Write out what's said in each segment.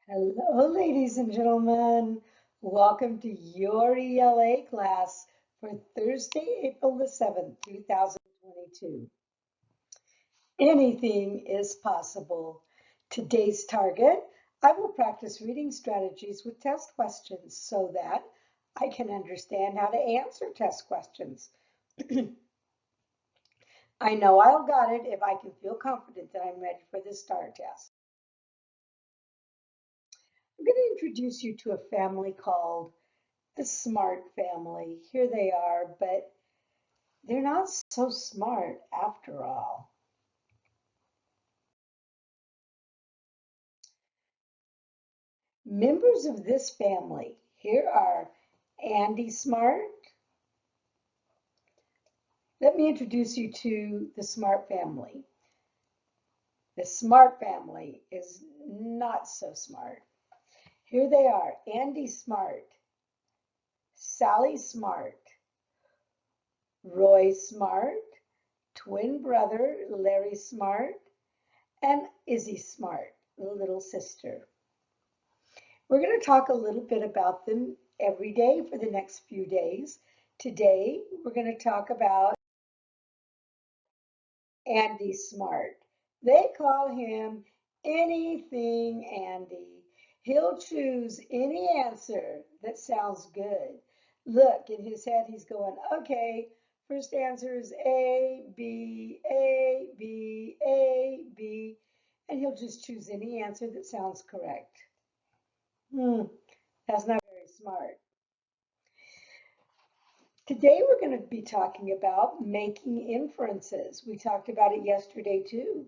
Hello, ladies and gentlemen. Welcome to your ELA class for Thursday, April the 7th, 2022. Anything is possible. Today's target, I will practice reading strategies with test questions so that I can understand how to answer test questions. I know I'll got it if I can feel confident that I'm ready for the STAR test. I'm going to introduce you to a family called the smart family. Here they are, but they're not so smart after all. Members of this family, here are Andy Smart. Let me introduce you to the smart family. The smart family is not so smart. Here they are, Andy Smart, Sally Smart, Roy Smart, twin brother Larry Smart, and Izzy Smart, the little sister. We're going to talk a little bit about them every day for the next few days. Today, we're going to talk about Andy Smart. They call him Anything Andy. He'll choose any answer that sounds good. Look, in his head, he's going, okay, first answer is A, B, A, B, A, B, and he'll just choose any answer that sounds correct. That's not very smart. Today we're going to be talking about making inferences. We talked about it yesterday too.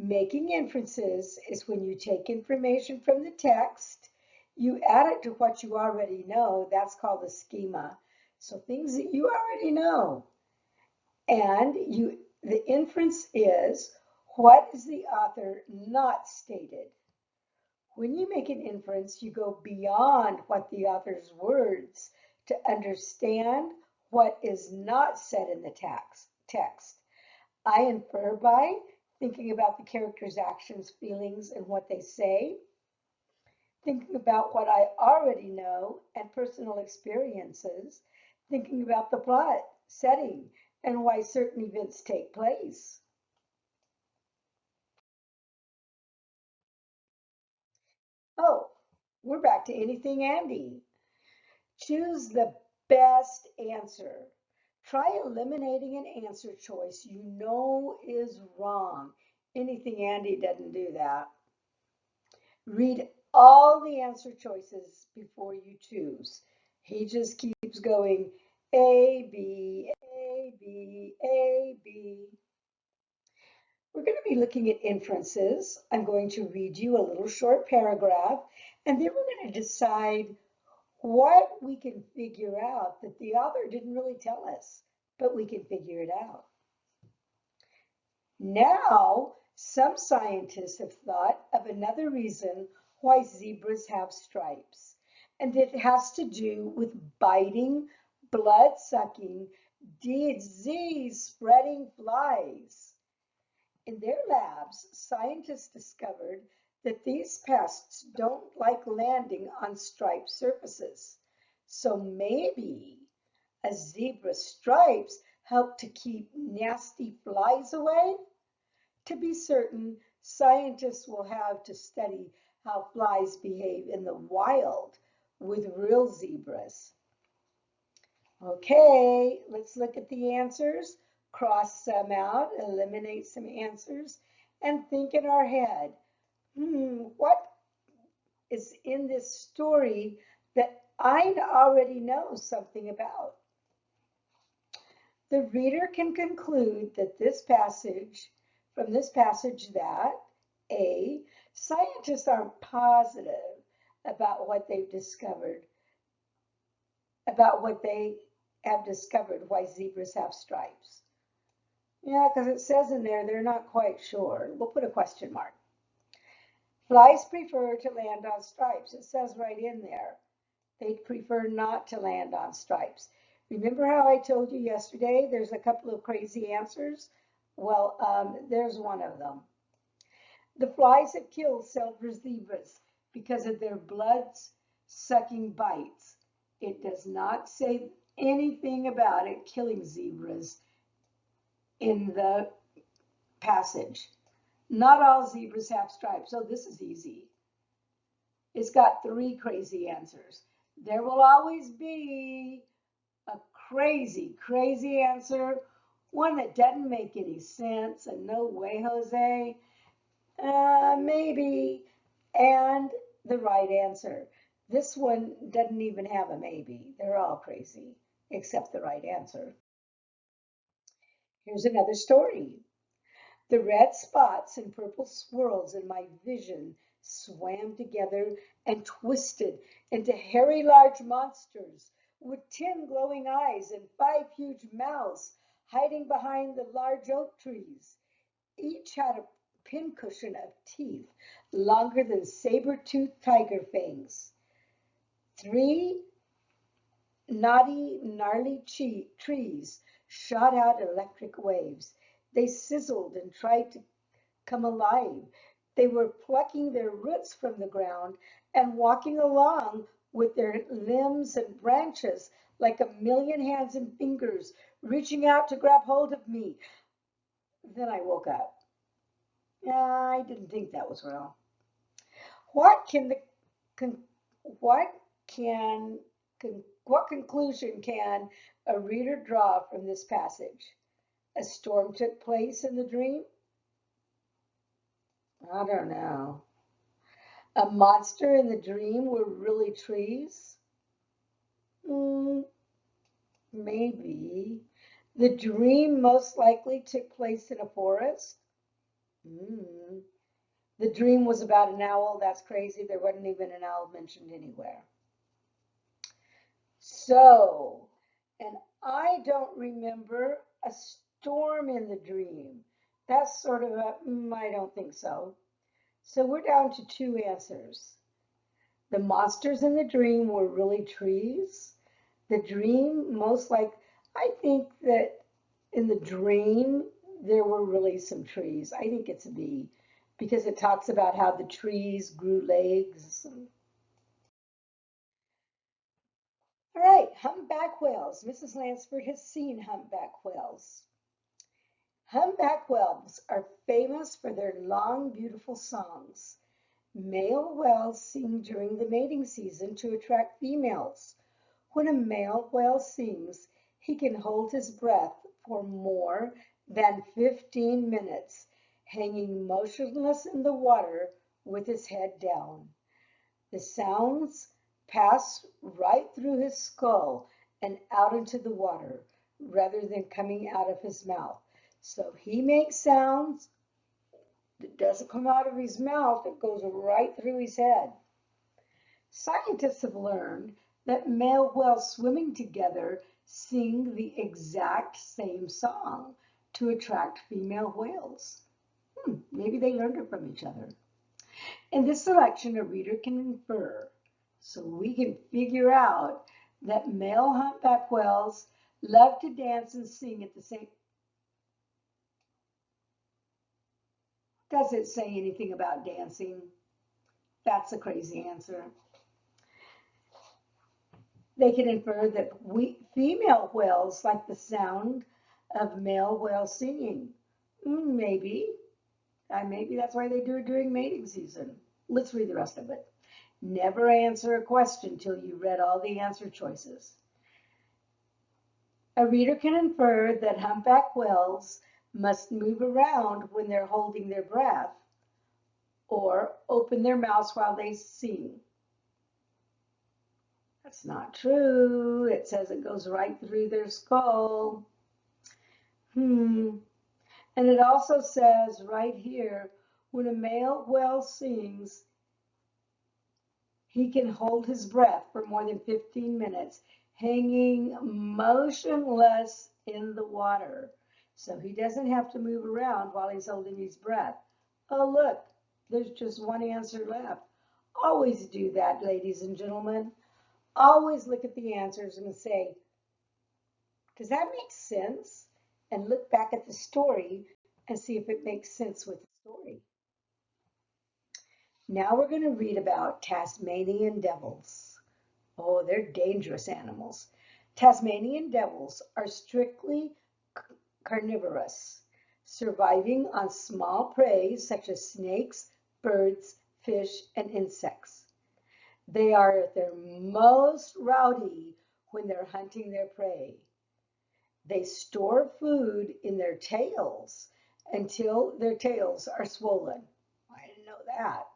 Making inferences is when you take information from the text, you add it to what you already know. That's called a schema. So things that you already know. And the inference is what is the author not stated. When you make an inference, you go beyond what the author's words to understand what is not said in the text. I infer by thinking about the character's actions, feelings, and what they say, thinking about what I already know and personal experiences, thinking about the plot, setting, and why certain events take place. Oh, we're back to anything Andy. Choose the best answer. Try eliminating an answer choice you know is wrong. Anything Andy doesn't do that. Read all the answer choices before you choose. He just keeps going A, B, A, B, A, B. We're going to be looking at inferences. I'm going to read you a little short paragraph, and then we're going to decide what we can figure out that the author didn't really tell us, but we can figure it out. Now, some scientists have thought of another reason why zebras have stripes, and it has to do with biting, blood-sucking, disease-spreading flies. In their labs, scientists discovered that these pests don't like landing on striped surfaces. So maybe a zebra's stripes help to keep nasty flies away? To be certain, scientists will have to study how flies behave in the wild with real zebras. Okay, let's look at the answers, cross some out, eliminate some answers, and think in our head, what is in this story that I already know something about? The reader can conclude that from this passage that A, scientists aren't positive about what they've discovered, about what they have discovered why zebras have stripes. Yeah, because it says in there they're not quite sure. We'll put a question mark. Flies prefer to land on stripes. It says right in there. They prefer not to land on stripes. Remember how I told you yesterday there's a couple of crazy answers? Well, there's one of them. The flies have killed several zebras because of their blood-sucking bites. It does not say anything about it killing zebras in the passage. Not all zebras have stripes. So this is easy. It's got three crazy answers. There will always be a crazy, crazy answer, one that doesn't make any sense, and no way, Jose, maybe, and the right answer. This one doesn't even have a maybe. They're all crazy, except the right answer. Here's another story. The red spots and purple swirls in my vision swam together and twisted into hairy large monsters with 10 glowing eyes and 5 huge mouths hiding behind the large oak trees. Each had a pincushion of teeth longer than saber-toothed tiger fangs. 3 knotty, gnarly trees shot out electric waves. They sizzled and tried to come alive. They were plucking their roots from the ground and walking along with their limbs and branches like a million hands and fingers reaching out to grab hold of me. Then I woke up. I didn't think that was real. What can the con, what can what conclusion can a reader draw from this passage? A storm took place in the dream? I don't know. A monster in the dream were really trees? Mm, maybe. The dream most likely took place in a forest? Mm. The dream was about an owl. That's crazy. There wasn't even an owl mentioned anywhere. So, and I don't remember a storm in the dream. That's sort of a, I don't think so. So we're down to two answers. The monsters in the dream were really trees. The dream, most like, I think that in the dream, there were really some trees. I think it's a B because it talks about how the trees grew legs. All right, humpback whales. Mrs. Lansford has seen humpback whales. Humpback whales are famous for their long, beautiful songs. Male whales sing during the mating season to attract females. When a male whale sings, he can hold his breath for more than 15 minutes, hanging motionless in the water with his head down. The sounds pass right through his skull and out into the water rather than coming out of his mouth. So he makes sounds that doesn't come out of his mouth, it goes right through his head. Scientists have learned that male whales swimming together sing the exact same song to attract female whales. Maybe they learned it from each other. In this selection, a reader can infer, so we can figure out that male humpback whales love to dance and sing at the same. Does it say anything about dancing? That's a crazy answer. They can infer that female whales like the sound of male whales singing. Maybe. Maybe that's why they do it during mating season. Let's read the rest of it. Never answer a question till you read all the answer choices. A reader can infer that humpback whales must move around when they're holding their breath or open their mouths while they sing. That's not true. It says it goes right through their skull. And it also says right here, when a male whale sings, he can hold his breath for more than 15 minutes, hanging motionless in the water. So he doesn't have to move around while he's holding his breath. Oh, look, there's just one answer left. Always do that, ladies and gentlemen. Always look at the answers and say, does that make sense? And look back at the story and see if it makes sense with the story. Now we're going to read about Tasmanian devils. Oh, they're dangerous animals. Tasmanian devils are strictly carnivorous, surviving on small prey such as snakes, birds, fish, and insects. They are at their most rowdy when they're hunting their prey. They store food in their tails until their tails are swollen. I didn't know that.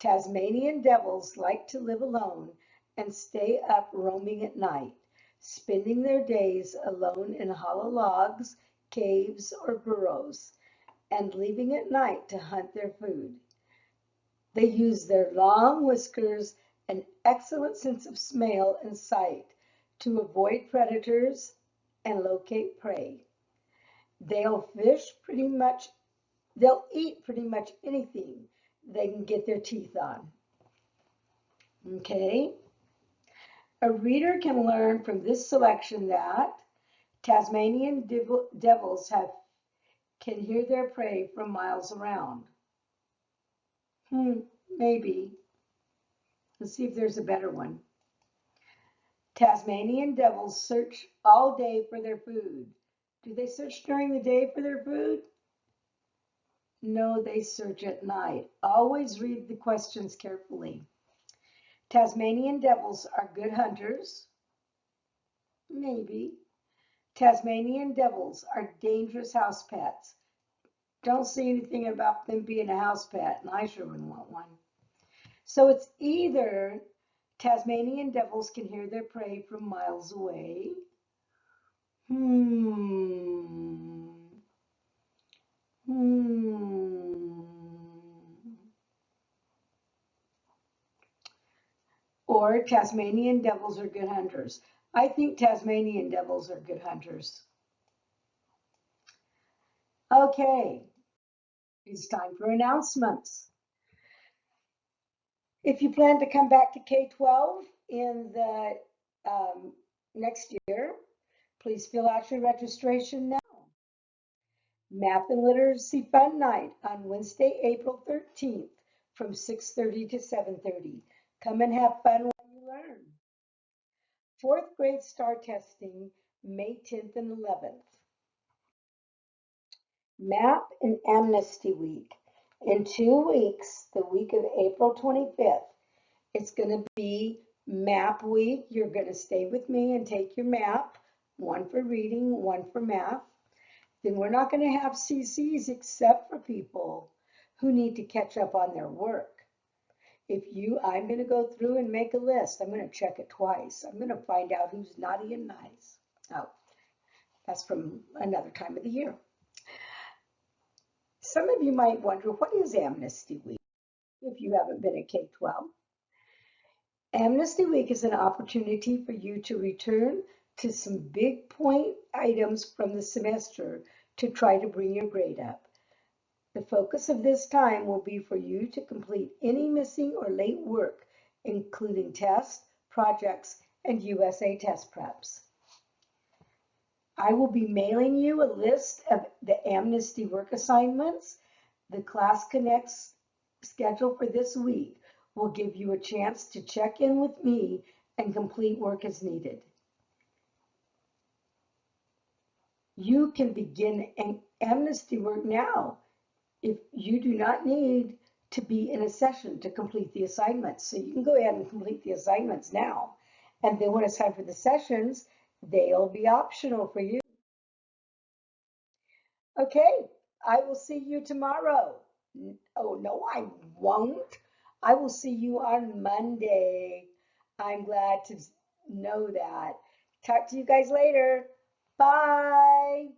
Tasmanian devils like to live alone and stay up roaming at night, spending their days alone in hollow logs, caves, or burrows, and leaving at night to hunt their food. They use their long whiskers and excellent sense of smell and sight to avoid predators and locate prey. They'll fish pretty much, they'll eat pretty much anything they can get their teeth on. Okay? A reader can learn from this selection that Tasmanian devils can hear their prey from miles around. Maybe. Let's see if there's a better one. Tasmanian devils search all day for their food. Do they search during the day for their food? No, they search at night. Always read the questions carefully. Tasmanian devils are good hunters. Maybe. Tasmanian devils are dangerous house pets. Don't see anything about them being a house pet, and I sure wouldn't want one. So it's either Tasmanian devils can hear their prey from miles away. Hmm. Or Tasmanian devils are good hunters. I think Tasmanian devils are good hunters. Okay, it's time for announcements. If you plan to come back to K-12 in the next year, please fill out your registration now. Math and Literacy Fun Night on Wednesday, April 13th from 6:30 to 7:30. Come and have fun while you learn. Fourth grade STAR testing, May 10th and 11th. MAP and Amnesty Week. In 2 weeks, the week of April 25th, it's going to be MAP week. You're going to stay with me and take your MAP, one for reading, one for math. Then we're not going to have CCs except for people who need to catch up on their work. I'm going to go through and make a list. I'm going to check it twice. I'm going to find out who's naughty and nice. Oh, that's from another time of the year. Some of you might wonder, what is Amnesty Week if you haven't been at K-12? Amnesty Week is an opportunity for you to return to some big point items from the semester to try to bring your grade up. The focus of this time will be for you to complete any missing or late work, including tests, projects, and USA test preps. I will be mailing you a list of the Amnesty work assignments. The Class Connects schedule for this week will give you a chance to check in with me and complete work as needed. You can begin Amnesty work now if you do not need to be in a session to complete the assignments. So you can go ahead and complete the assignments now. And then when it's time for the sessions, they'll be optional for you. Okay, I will see you tomorrow. Oh, no, I won't. I will see you on Monday. I'm glad to know that. Talk to you guys later. Bye.